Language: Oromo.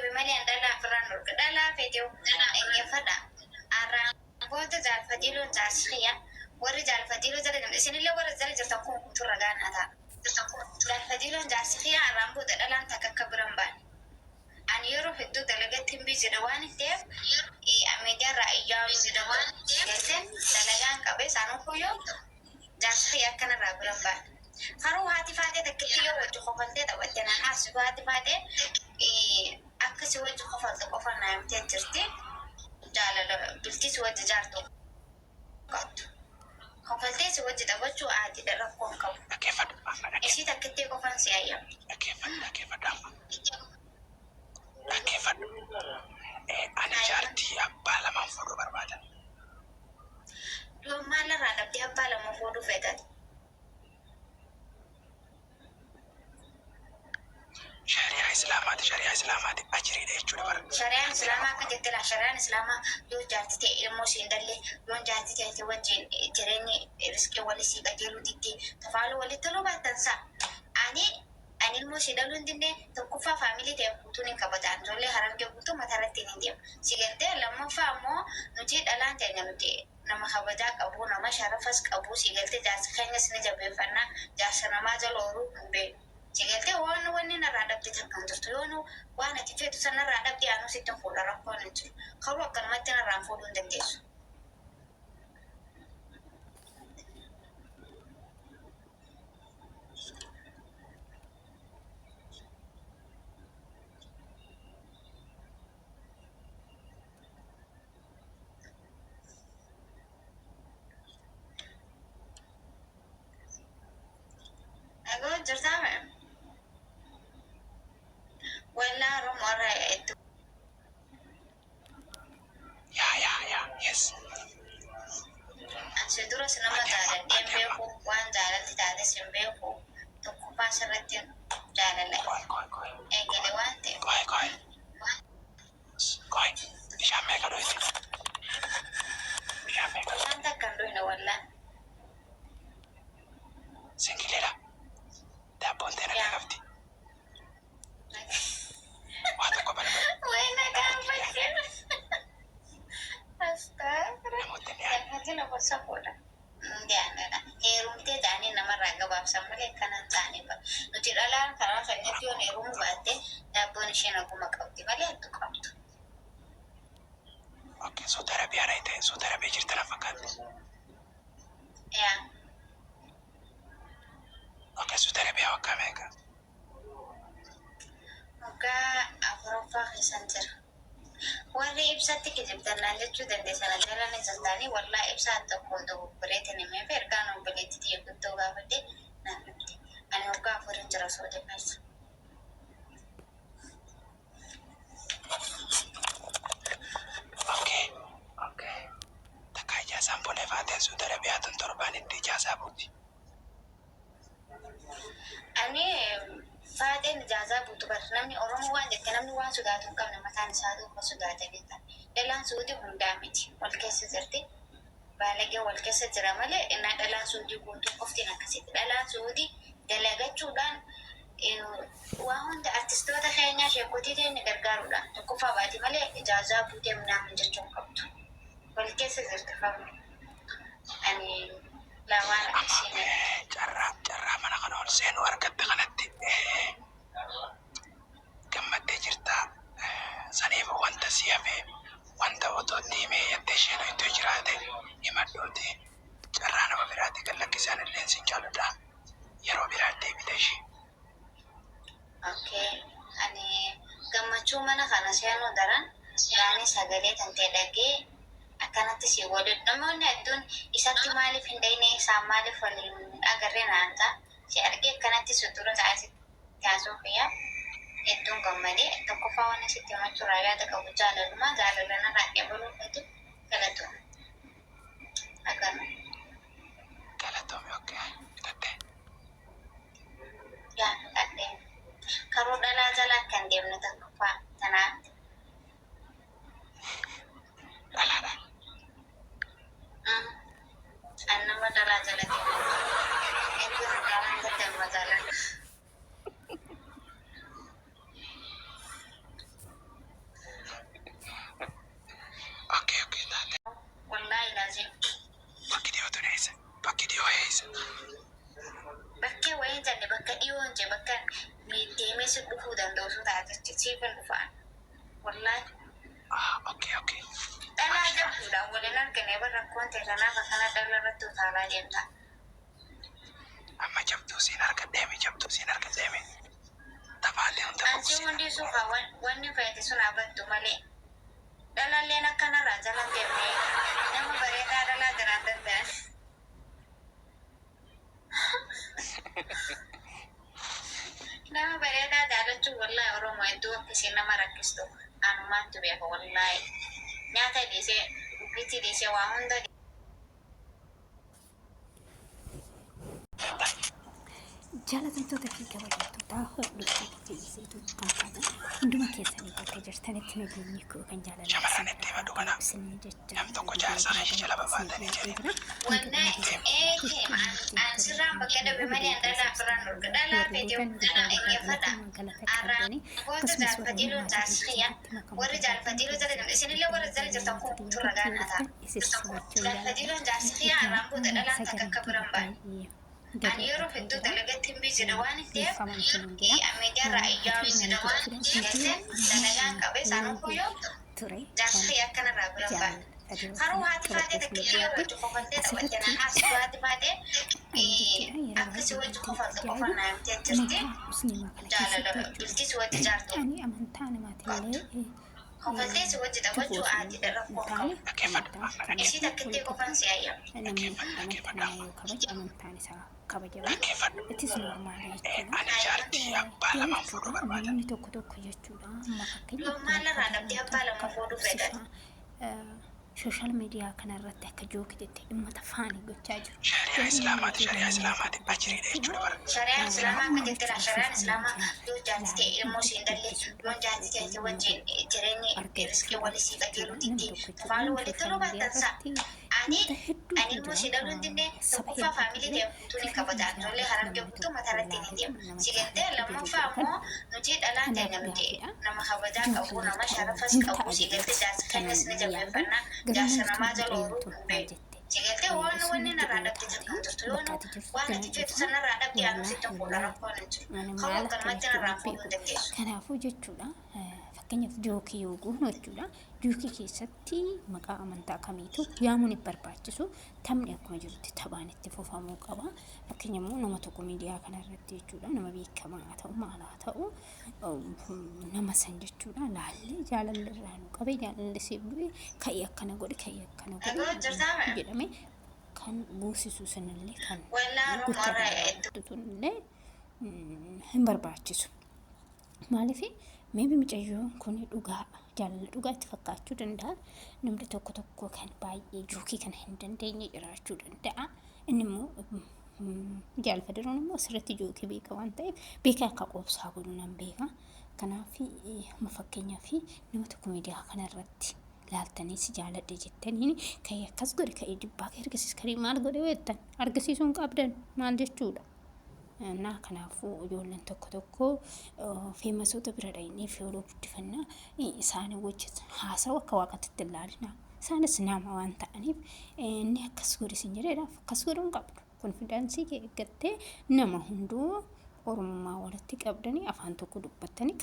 بمالي أن دلا فران دلا فيديو يفدا أرانبوت زال فديلو زاسخيا ورجال فديلو زال إسن اللي ورجال جرتكم ترجان هذا زال فديلو زاسخيا أرانبوت دلا أنت كبران بان أن يروح الدود لقيت بيجي دوان التيب أميجا رأيام دوان جسم دلقان كبس أنا كيو زاسخيا كان رابران بان خرو هاتي فاتي تكتيو وجخوفلتي توتنا حاسبو هاتي فاتي أكسي وجخوفلتي قفلنا يمتين ترتي جالا بلتي سوى جارتو قط خفلتي سوى جدوجو عادي درقون كو كيف إشي تكتي قفل سيايا كيف أنا جارتي أبا لما نفضو بربادا لو ما لرا دبتي أبا لما نفضو فيتات شريعة إسلامات أجري ليه جودة شريعة إسلامات كجت لا شريعة إسلامات يو جارتي الموسين دللي يو جارتي توجين تريني رزق ولا سيجا جلو تيجي تفعلوا ولا تلو ما تنسى أني الموسين دلون دني تكوفا فاميلي تيبوتوني كبتان زولي هرم جبوتو ما ترتيني ديم سيجنتي لما فامو نجيد ألان تنيمتي nama kabaja kabu nama sharafas kabu sigelte jas khanya sine jabe fanna jasana ma jaloru be sigelte wonu wonni na radapti takkan turtu yonu wana tifetu sana radapti anu sitan fulla rakkon tu kharu kan matina ran fodun dendesu أقول جرتامع ولا رم ورا يدو يا يس أنشدورة سنما تعالى دين بيكو وان تعالى تتعالى سن بيكو تكو باشرتين تعالى لك إيجي لوانتي كوي شامي كدويتي أنت كان دوينة ولا سنجليلا دابونتنا لغفتي واتو قبل وين كان فكر أستغفر هاتينا بسافولا جانا هيرومتي داني نمر رقبة بسمولي كان تاني با نتير الان كرا فنيتيو نيروم باتي دابون شينا كوما كوتي مالي هتو كوتو اوكي سو تربي رايته سو تربي جرت لفكات يا اوكي سو تربي وكاميكا مكا أفروفا خيسانتر warri ibsatti kijibtannaan jechuu dandeessan jalani zaltaanii wallaa ibsaa tokko ta'u bireetin himee fi ergaan obboleetti xiyya guddoo gaafadhe naaf himte ani waggaa afurin jira soo deemeessa. Okay. Takka ijaasaan bolee faatee suu darabiyaatan torbaan itti ijaasaa buuti. Ani faateen ijaazaa buutu bar namni Oromoo waan jette namni waan sodaatu hin qabne mataan isaa tokko sodaataniidha. Dhalaan suudii hundaa miti wal keessa jirti. Baalagee wal keessa jira malee innaa dhalaan suudii guutuu qoftiin akkasitti. Dhalaan suudii dalagachuudhaan waan hunda artistoota keenyaa sheekotii keenya gargaaruudhaan tokkoffaa baati malee ijaazaa buutee minaamin jechuun qabdu. Wal keessa jirti qabdu. Ani lawaan akkasiin. Carraa mana kana ol seenuu argatte kanatti gammaddee jirtaa saniif wanta si hafe wanta otoo diimee yattee isheen iddoo jiraate himadhuuti carraa nama biraatti kan lakkisaan illee sin jaalladha yeroo biraa deebite ishee. Okay, ani gammachuu mana kana seenuu daran yaani sagalee tantee dhagee akkanatti si waliin namoonni hedduun isatti maaliif hin dhayne isaan maaliif waliin agarree naanta si argee akkanatti sutura taasisuuf yaa hedduun gammadee tokkoffaa waan asitti himachuu raayyaata qabu jaalallumaa jaalallan irraa eebaluu fedhu galatoom akkana. Galatoomi okay bitatte. Yaa fudhadhee karoo dhalaa jalaa kan deemnu tokkoffaa tanaatti. Dhalaadha. Nama dhalaa jala deemnu. Eebbisa dhalaa jala magaalaa. يوفن دفعان والله اوكي أنا جبت له ولنا كنا برا كنت أنا فكنا دلنا رتو ثالا جنتا أما جبتو سينار قدامي طبعا لهم أنشي وندي سوفا واني فايت سنا بتو مالي دلنا لنا كنا رجلا جبني نما بريدا دلنا درانت بس nama bereda ada tu wallahi orang mau itu kisi nama rakis tu anu mantu biar wallahi nyata di se biti di se wahun tadi jaallatamtoota fi kabajamtoota hodhuu fi seetu kan qaban hunduma keessanii bakka jirtanitti nageenyi koo kan shamarran itti hima dhugana nam tokko jaarsa hashicha laba baatanii jedhe sirraan bakka dhabe malee andalaa firaan urga dhalaa fedhe eeyyafadha arraan goota jaalfatiiluun taasifiyya warri jaalfatiiluu jala namni isinillee warri jala jirtan kun turra gaanata jaalfatiiluun taasifiyya arraan goota dhalaan takka akka biran baay'ee ani yeroo hedduu dalagatti hin biisine waan ta'eef miidiyaa raayyaa biisine waan ta'eef dalagaan qabee isaan kuyyoo jaarsa akkanarraa biran baay'ee haruu haati faatee takkilee wajji kofaltee taphatanii haasuu haati faatee akkasii wajji kofaltee qofannaa himtee jirti jaalala biltis wajji jaartu kofaltee si wajji taphachuu haati dharrakkoo qabu isii takkittee qofan si kabajama itti normaala jechuudha namoonni tokko jechuudha maalirraa dhabdee abbaa lama fuudhuu fedhan social media kanarratti akka jookitetti dhimma tafaanii gochaa jiru. Shari'a Islaamaati ajiriidha jechuudha bara. Shari'aan Islaamaa akka jettira shari'aan Islaamaa yoo jaallate ilmoo isheen dallee yoo jaallatee wajjin jireenyi riskii walisii qajeeluutti itti tafaaluu walitti nu baatansa. Ani ilmoo ishee daluu hin dinne tokkoffaa faamilii deemtuun hin kabataan tollee harargee buttuu mataarratti ni deemu. Sigantee lammaffaa immoo nuti dhalaan ta'e nuti nama kabajaa qabu nama sharafas qabu sigantee jaarsa keenyas ni jabeeffannaa. Jaarsa namaa jala ooluu beeku. Sigaltee waan wanni narraa dhabde jirtu jirtu yoo waan itti feetu sanarraa dhabde yaadu sitti fuudha rakkoon hin jiru. Kawwan kanumatti narraa fuudhuu hin dandeessu. Kanaafuu jechuudha fakkeenyaaf jookii yoo guunu jechuudha jookii keessatti maqaa amantaa kamiitu yaamuun hin barbaachisu taphni akkuma jirutti taphaan itti fufamuu qaba. Fakkeenyaaf nama tokko miidiyaa kanarratti jechuudha nama beekamaa haa ta'u maal haa ta'u nama san jechuudha laallee jaalalleerraa nu qabee jaalallee seebu'ee ka'ee akkana godhe jedhame kan buusisu sanillee kan gochaa hin barbaachisu. Maaliif meebi mucayyoon kun dhugaa jaalala dhugaa itti fakkaachuu danda'a. Namni tokko kan baay'ee jookii kana hin dandeenye jiraachuu danda'a. Inni immoo jaalfadiroon immoo asirratti jookii beeka waan ta'eef beekaa akka qoobsaa godhu nan beeka. Kanaaf fakkeenyaaf nama tokko miidiyaa kanarratti laaltanii si jaaladhe jettaniin ka'ee akkas godhe ka'ee jibbaa ka'ee argisiiskarii maal godhe weettan argisiisuun qabdan maal jechuudha. Naa kanaafuu ijoolleen tokko feemasoota bira dhaqnee fi yeroo guddifannaa isaanii wajjin haasawu akka waaqatti ilaalina. Isaanis nama waan ta'aniif inni akkas godhe sin jedheedhaaf akkas godhuun qabdu. Konfidaansii kee eeggattee nama hunduu oromummaa walitti qabdanii afaan tokko dubbattanii